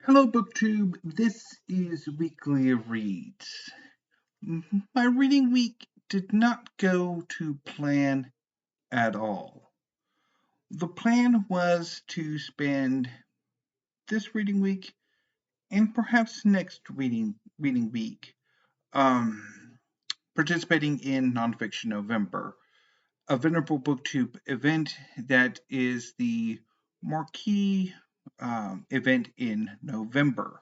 Hello, BookTube. This is Weekly Reads. My reading week did not go to plan at all. The plan was to spend this reading week and perhaps next reading week participating in Nonfiction November, a venerable BookTube event that is the marquee event in November.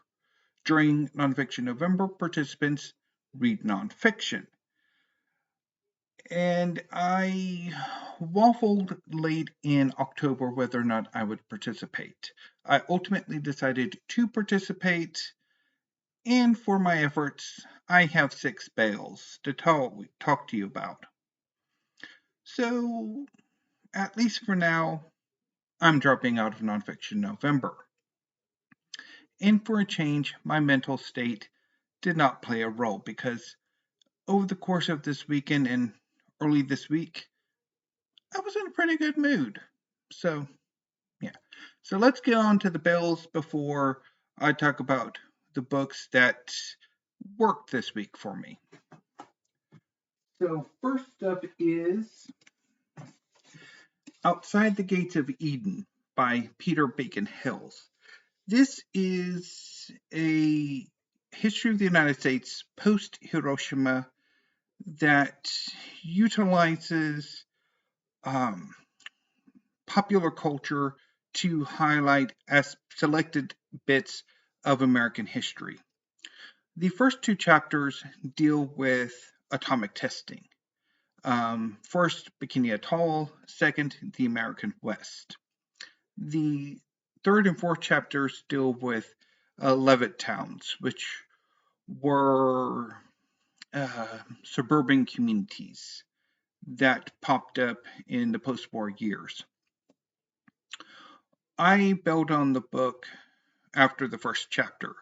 During Nonfiction November, participants read nonfiction. And I waffled late in October whether or not I would participate. I ultimately decided to participate, and for my efforts, I have 6 bales to talk to you about. So, at least for now, I'm dropping out of Nonfiction November. And for a change, my mental state did not play a role because over the course of this weekend and early this week, I was in a pretty good mood. So, yeah. So let's get on to the bills before I talk about the books that worked this week for me. So, first up is Outside the Gates of Eden by Peter Bacon Hales. This is a history of the United States post Hiroshima that utilizes popular culture to highlight as selected bits of American history. The first 2 chapters deal with atomic testing. First, Bikini Atoll. Second, the American West. The third and fourth chapters deal with Levitt towns, which were suburban communities that popped up in the post-war years. I bailed on the book after the first chapter,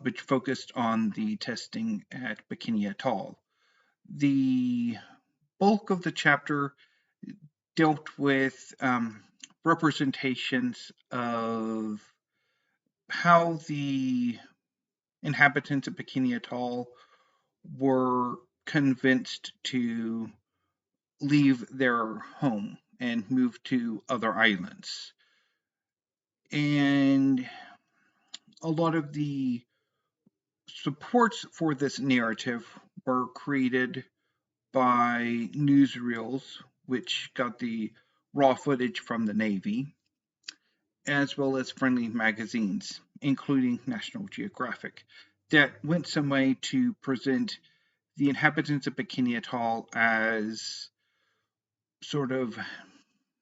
which focused on the testing at Bikini Atoll. The bulk of the chapter dealt with representations of how the inhabitants of Bikini Atoll were convinced to leave their home and move to other islands. And a lot of the supports for this narrative were created by newsreels, which got the raw footage from the Navy, as well as friendly magazines, including National Geographic, that went some way to present the inhabitants of Bikini Atoll as sort of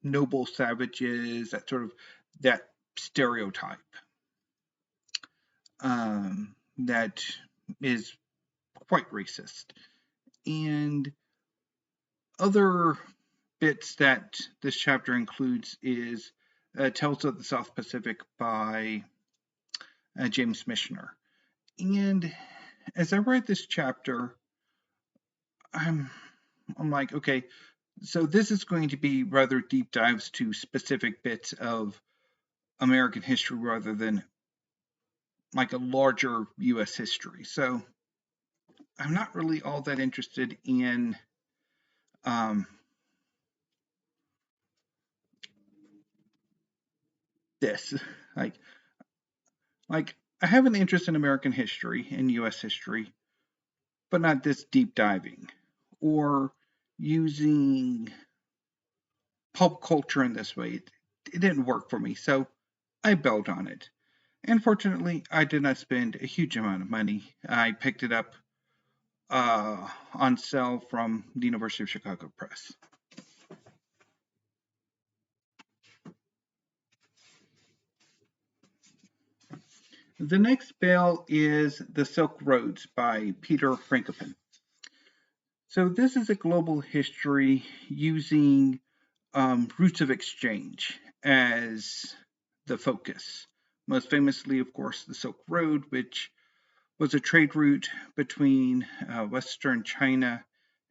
noble savages, that stereotype that is quite racist. And other bits that this chapter includes is Tales of the South Pacific by James Michener. And as I read this chapter, I'm like, okay, so this is going to be rather deep dives to specific bits of American history rather than like a larger U.S. history. So I'm not really all that interested in this. Like I have an interest in American history and U.S. history, but not this deep diving or using pulp culture in this way. It didn't work for me, so I bailed on it. And fortunately, I did not spend a huge amount of money. I picked it up on sale from the University of Chicago Press. The next bale is The Silk Roads by Peter Frankopan. So this is a global history using routes of exchange as the focus. Most famously, of course, the Silk Road, which was a trade route between Western China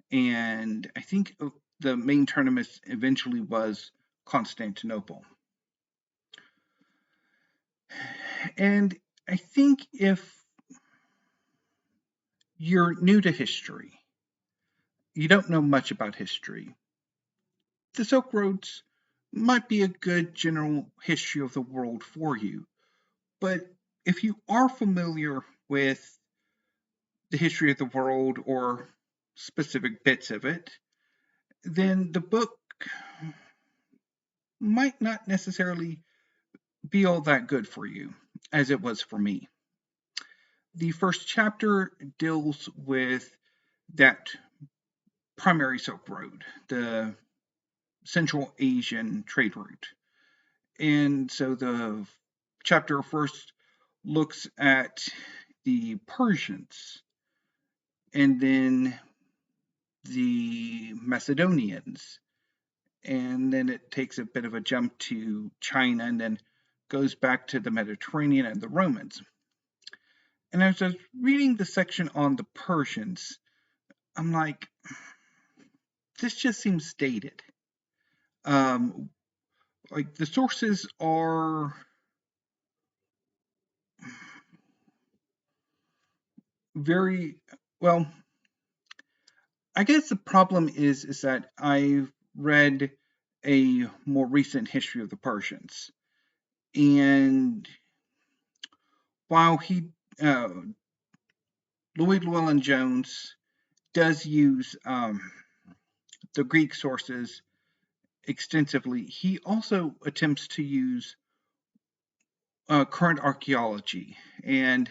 and I think the main terminus eventually was Constantinople. And I think if you're new to history, you don't know much about history, the Silk Roads might be a good general history of the world for you. But if you are familiar with the history of the world or specific bits of it, then the book might not necessarily be all that good for you, as it was for me. The first chapter deals with that primary Silk Road, the Central Asian trade route. And so the chapter first looks at the Persians and then the Macedonians. And then it takes a bit of a jump to China and then goes back to the Mediterranean and the Romans. And as I was reading the section on the Persians, I'm like, this just seems dated. Like the sources are very well. I guess the problem is that I've read a more recent history of the Persians, and while Louis Llewellyn Jones does use the Greek sources extensively, he also attempts to use current archaeology and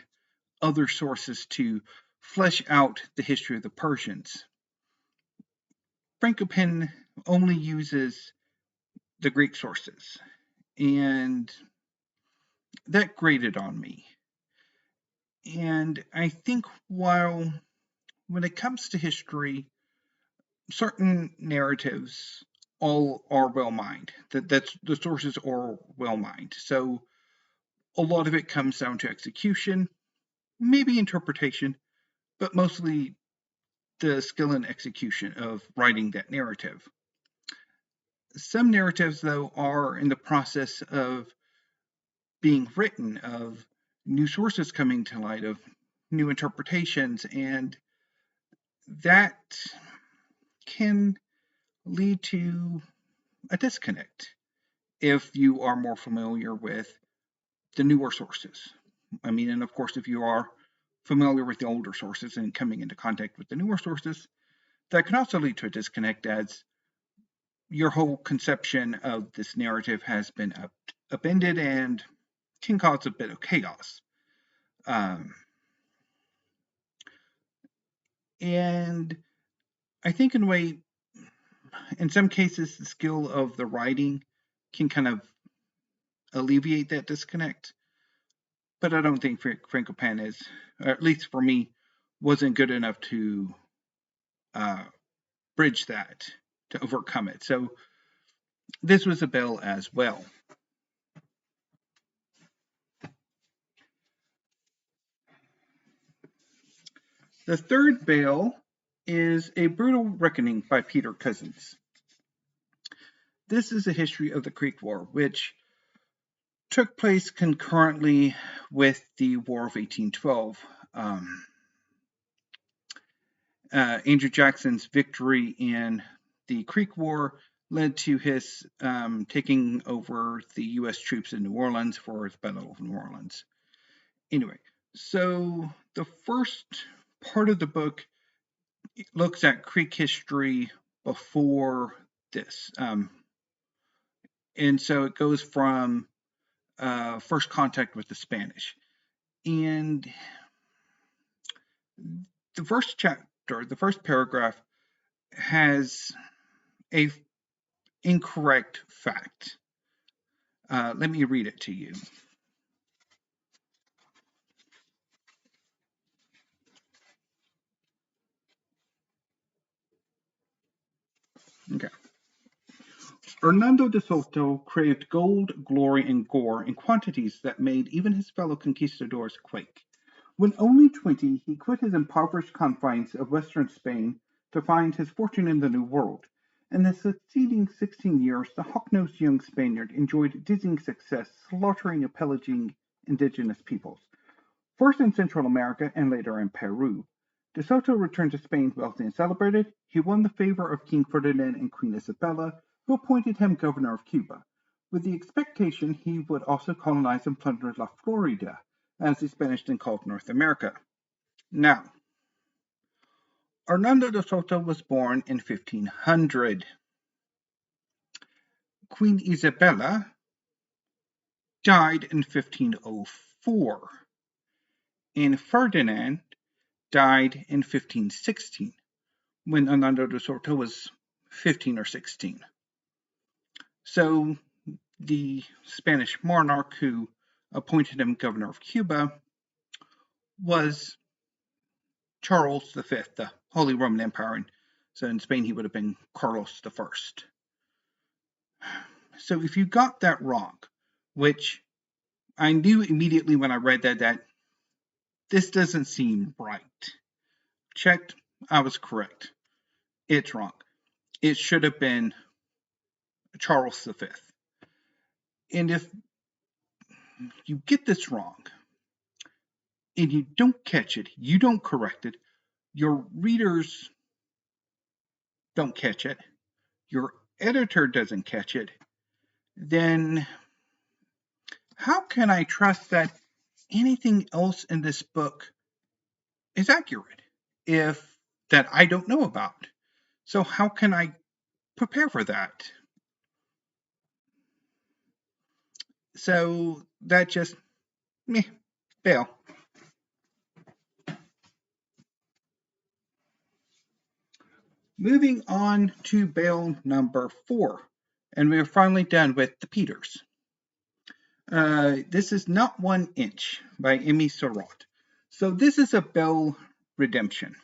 other sources to flesh out the history of the Persians. Frankopan only uses the Greek sources, and that grated on me. And I think when it comes to history, certain narratives all are well mined. That's the sources are well mined. So a lot of it comes down to execution, maybe interpretation, but mostly the skill and execution of writing that narrative. Some narratives, though, are in the process of being written, of new sources coming to light, of new interpretations, and that can lead to a disconnect if you are more familiar with the newer sources. I mean, and of course, if you are familiar with the older sources and coming into contact with the newer sources, that can also lead to a disconnect as your whole conception of this narrative has been upended and can cause a bit of chaos. And I think in a way, in some cases, the skill of the writing can kind of alleviate that disconnect. But I don't think Frankopan is, or at least for me, wasn't good enough to bridge that, to overcome it. So this was a bill as well. The third bill is A Brutal Reckoning by Peter Cozzens. This is a history of the Creek War, which took place concurrently with the War of 1812. Andrew Jackson's victory in the Creek War led to his taking over the U.S. troops in New Orleans for the Battle of New Orleans. Anyway, so the first part of the book looks at Creek history before this. And so it goes from first contact with the Spanish. And the first chapter, the first paragraph, has a incorrect fact. Let me read it to you. Okay. Hernando de Soto craved gold, glory, and gore in quantities that made even his fellow conquistadors quake. When only 20, he quit his impoverished confines of western Spain to find his fortune in the New World. In the succeeding 16 years, the hawk-nosed young Spaniard enjoyed dizzying success slaughtering and pillaging indigenous peoples. First in Central America and later in Peru. De Soto returned to Spain wealthy and celebrated. He won the favor of King Ferdinand and Queen Isabella, who appointed him governor of Cuba, with the expectation he would also colonize and plunder La Florida, as the Spanish then called North America. Now, Hernando de Soto was born in 1500. Queen Isabella died in 1504, and Ferdinand died in 1516, when Hernando de Soto was 15 or 16. So the Spanish monarch who appointed him governor of Cuba was Charles V, the Holy Roman Empire. And so in Spain, he would have been Carlos I. So if you got that wrong, which I knew immediately when I read that this doesn't seem right. Checked, I was correct. It's wrong. It should have been Charles V. And if you get this wrong, and you don't catch it, you don't correct it, your readers don't catch it, your editor doesn't catch it, then how can I trust that anything else in this book is accurate if that I don't know about? So how can I prepare for that? So that just bail. Moving on to bail number 4, and we're finally done with the Peters. This is Not 1 Inch by Emmy Sarotte. So this is a Bell redemption.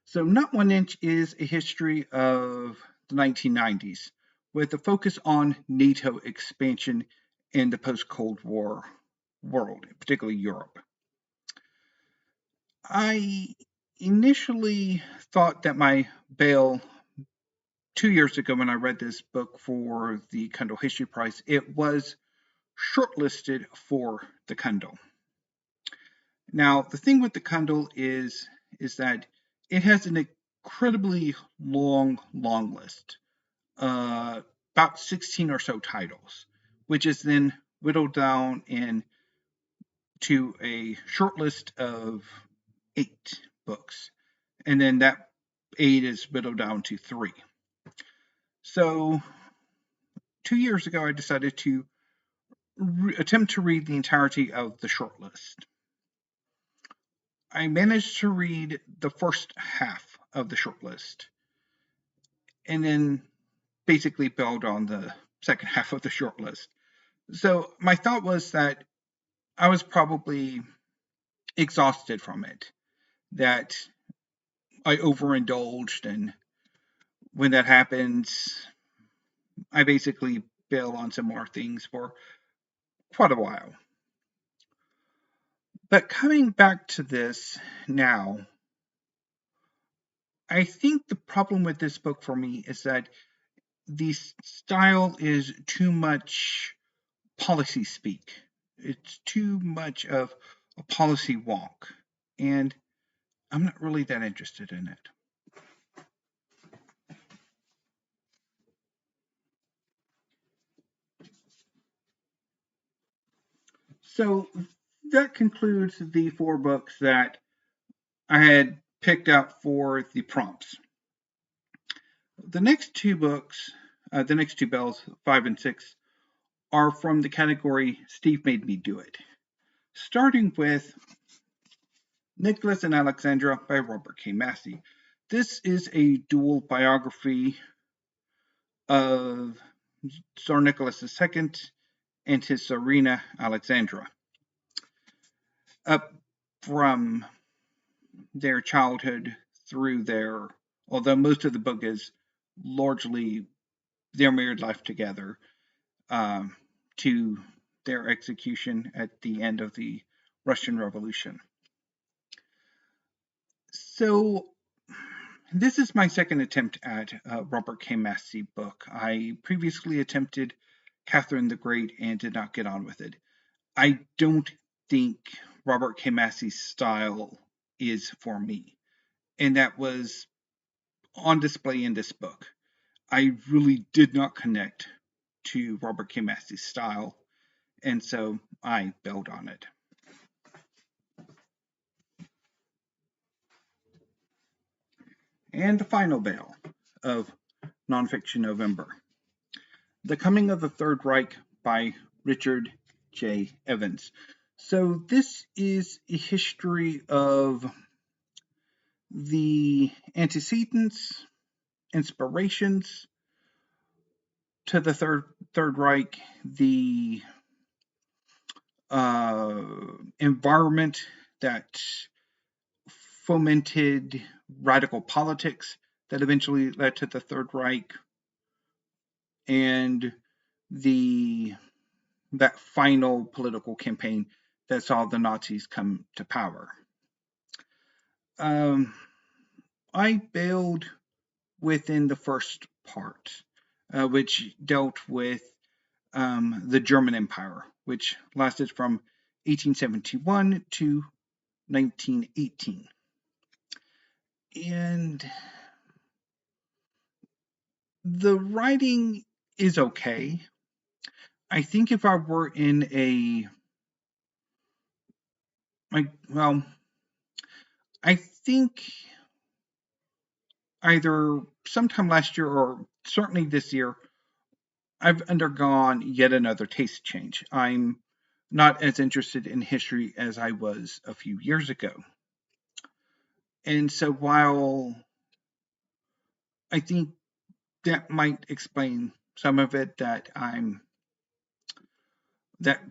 So Not 1 Inch is a history of the 1990s with a focus on NATO expansion in the post-Cold War world, particularly Europe. I initially thought that my bail 2 years ago when I read this book for the Kindle History Prize, it was shortlisted for the Kindle. Now, the thing with the Kindle is that it has an incredibly long list, about 16 or so titles, which is then whittled down to a short list of 8 books, and then that 8 is whittled down to 3. So 2 years ago, I decided to attempt to read the entirety of the shortlist. I managed to read the first half of the shortlist, and then basically bailed on the second half of the shortlist. So my thought was that I was probably exhausted from it, that I overindulged, and when that happens, I basically bail on some more things for quite a while. But coming back to this now, I think the problem with this book for me is that the style is too much policy speak. It's too much of a policy wonk, and I'm not really that interested in it. So that concludes the 4 books that I had picked out for the prompts. The next 2 books, the next 2 bells, 5 and 6, are from the category Steve Made Me Do It. Starting with Nicholas and Alexandra by Robert K. Massie. This is a dual biography of Tsar Nicholas II and his Tsarina Alexandra. Up from their childhood through although most of the book is largely their married life together, to their execution at the end of the Russian Revolution. So this is my second attempt at a Robert K. Massie book. I previously attempted Catherine the Great and did not get on with it. I don't think Robert K. Massie's style is for me. And that was on display in this book. I really did not connect to Robert K. Massie's style, and so I bailed on it. And the final bail of Nonfiction November, The Coming of the Third Reich by Richard J. Evans. So this is a history of the antecedents, inspirations to the Third Reich, the environment that fomented radical politics that eventually led to the Third Reich, and that final political campaign that saw the Nazis come to power. I bailed within the first part, which dealt with the German Empire, which lasted from 1871 to 1918. And the writing is okay. I think if I were in I think either sometime last year or certainly this year, I've undergone yet another taste change. I'm not as interested in history as I was a few years ago. And so while I think that might explain some of it, that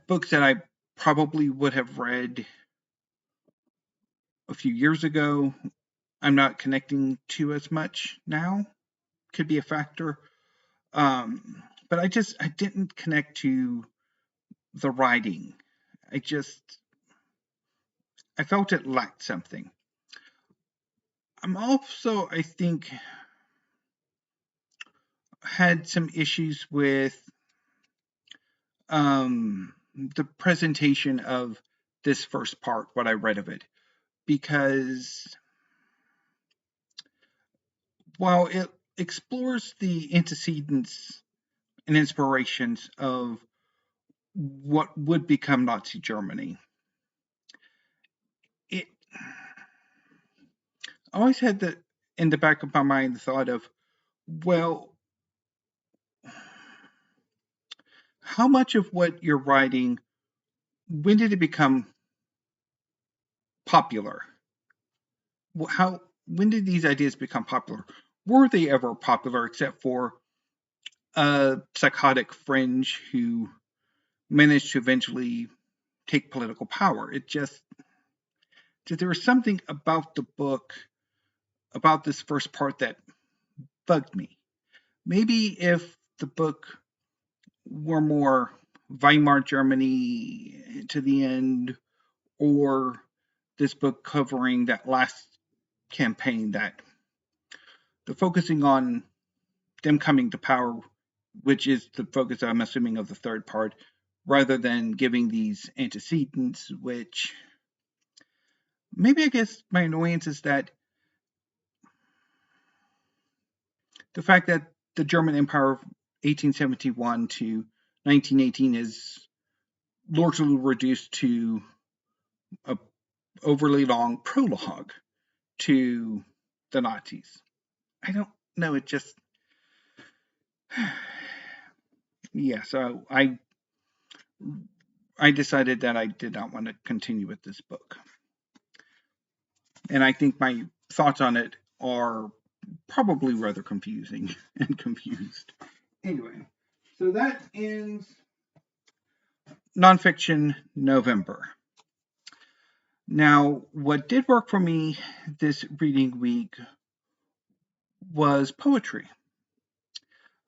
books that I probably would have read a few years ago, I'm not connecting to as much now, could be a factor. But I didn't connect to the writing. I felt it lacked something. I'm also, I think, had some issues with the presentation of this first part, what I read of it, because while it explores the antecedents and inspirations of what would become Nazi Germany, I always had in the back of my mind the thought of, well, how much of what you're writing, when did it become popular? When did these ideas become popular? Were they ever popular except for a psychotic fringe who managed to eventually take political power? There was something about the book, about this first part, that bugged me. Maybe if the book were more Weimar Germany to the end, or this book covering that last campaign, that the focusing on them coming to power, which is the focus, I'm assuming, of the third part, rather than giving these antecedents, which maybe, I guess my annoyance is that the fact that the German Empire of 1871 to 1918 is largely reduced to a overly long prologue to the Nazis. I don't know, it just so I decided that I did not want to continue with this book. And I think my thoughts on it are probably rather confusing and confused. Anyway, so that ends Nonfiction November. Now, what did work for me this reading week was poetry.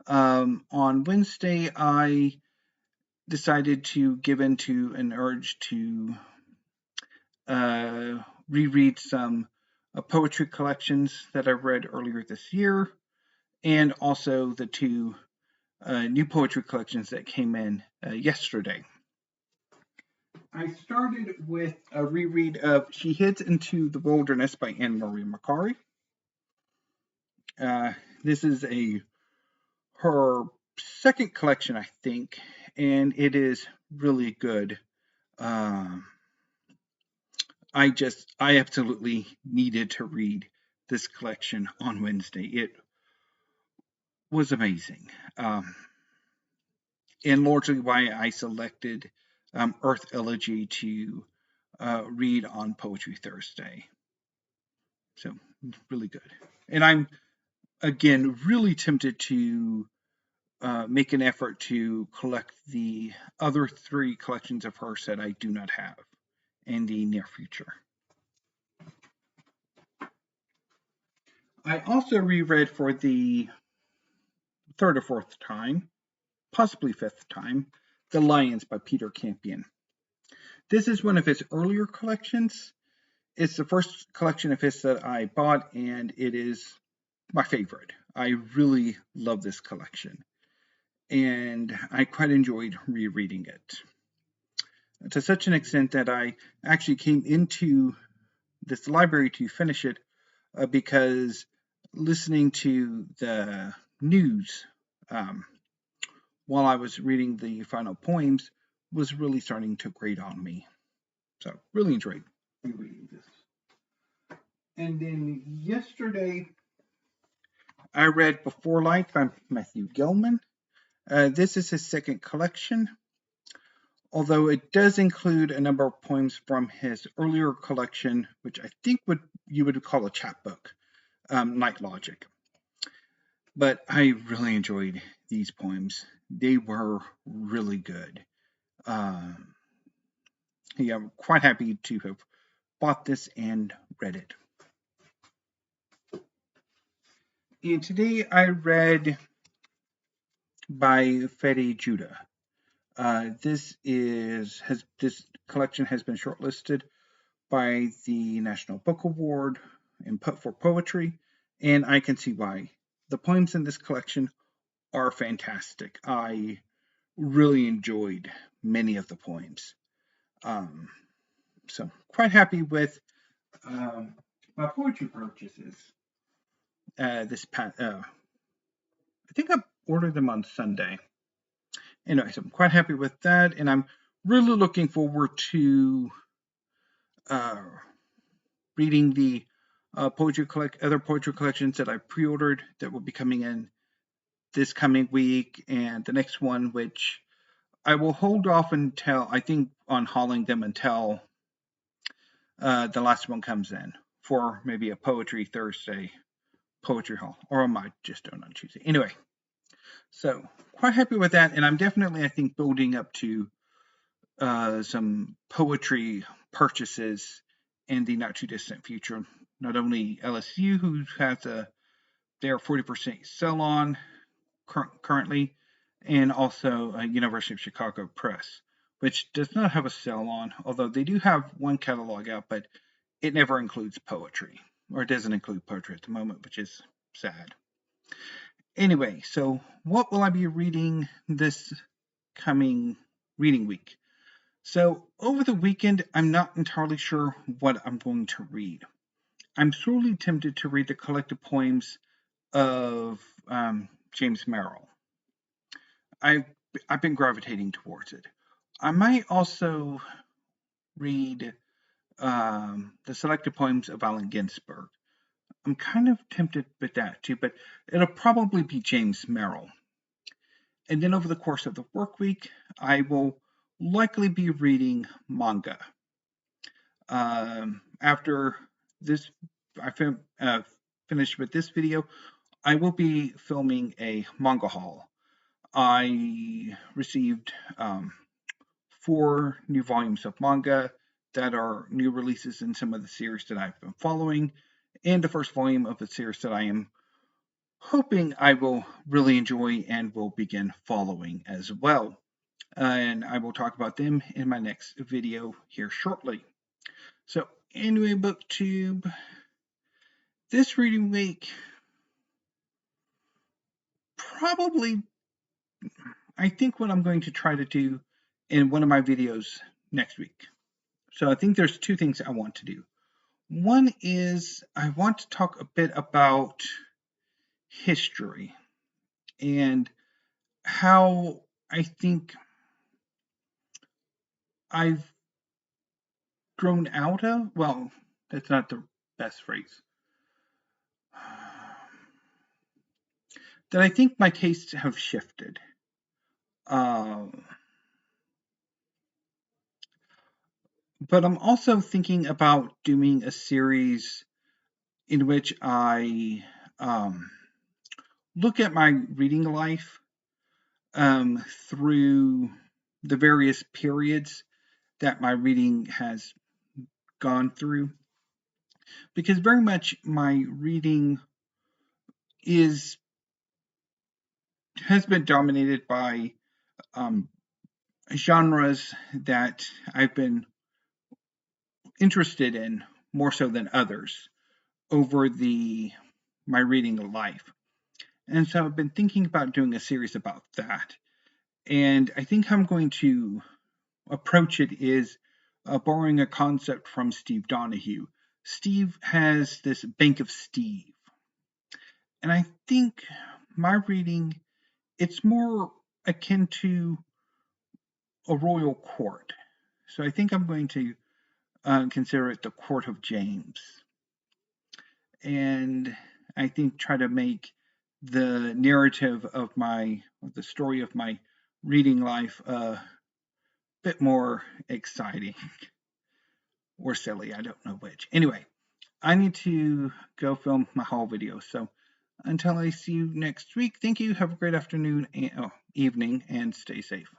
On Wednesday, I decided to give in to an urge to reread some poetry collections that I read earlier this year, and also the two new poetry collections that came in yesterday. I started with a reread of She Heads into the Wilderness by Anne-Marie Macari. This is her second collection, I think, and it is really good. I absolutely needed to read this collection on Wednesday. It was amazing. And largely why I selected Earth Elegy to read on Poetry Thursday. So, really good. And I'm, again, really tempted to make an effort to collect the other 3 collections of hers that I do not have in the near future. I also reread for the 3rd or 4th time, possibly 5th time, The Lions by Peter Campion. This is one of his earlier collections. It's the first collection of his that I bought, and it is my favorite. I really love this collection, and I quite enjoyed rereading it. To such an extent that I actually came into this library to finish it because listening to the news while I was reading the final poems was really starting to grate on me. So, really enjoyed rereading this. And then yesterday, I read Beforelight by Matthew Gellman. This is his second collection, although it does include a number of poems from his earlier collection, which I think you would call a chapbook, Night Logic. But I really enjoyed these poems. They were really good. Yeah, I'm quite happy to have bought this and read it. And today I read by Fady Joudah. This collection has been shortlisted by the National Book Award for Poetry, and I can see why. The poems in this collection are fantastic. I really enjoyed many of the poems. So quite happy with my poetry purchases. I think I ordered them on Sunday. Anyway, so I'm quite happy with that, and I'm really looking forward to reading the other poetry collections that I pre-ordered that will be coming in this coming week, and the next one, which I will hold off until, I think, on hauling them until the last one comes in for maybe a Poetry Thursday poetry haul, or I might just do it on Tuesday. Anyway, so quite happy with that, and I'm definitely, I think, building up to some poetry purchases in the not too distant future. Not only LSU, who has their 40% sell on currently, and also University of Chicago Press, which does not have a sell on, although they do have one catalog out, but it never includes poetry, or it doesn't include poetry at the moment, which is sad. Anyway, so what will I be reading this coming reading week? So over the weekend, I'm not entirely sure what I'm going to read. I'm sorely tempted to read the collected poems of James Merrill. I've been gravitating towards it. I might also read the selected poems of Allen Ginsberg. I'm kind of tempted with that too, but it'll probably be James Merrill. And then over the course of the work week, I will likely be reading manga. After this, I finish with this video, I will be filming a manga haul. I received 4 new volumes of manga that are new releases in some of the series that I've been following, and the first volume of a series that I am hoping I will really enjoy and will begin following as well. And I will talk about them in my next video here shortly. So anyway, BookTube, this reading week, probably, I think what I'm going to try to do in one of my videos next week. So I think there's two things I want to do. One is I want to talk a bit about history and how I think I've grown out of, well, that's not the best phrase, that I think my tastes have shifted. But I'm also thinking about doing a series in which I look at my reading life through the various periods that my reading has gone through, because very much my reading has been dominated by genres that I've been interested in more so than others over my reading life. And so I've been thinking about doing a series about that. And I think I'm going to approach it is borrowing a concept from Steve Donahue. Steve has this Bank of Steve. And I think my reading, it's more akin to a royal court. So I think I'm going to consider it the Court of James. And I think try to make the narrative of the story of my reading life a bit more exciting or silly. I don't know which. Anyway, I need to go film my haul video. So until I see you next week, thank you. Have a great afternoon and evening, and stay safe.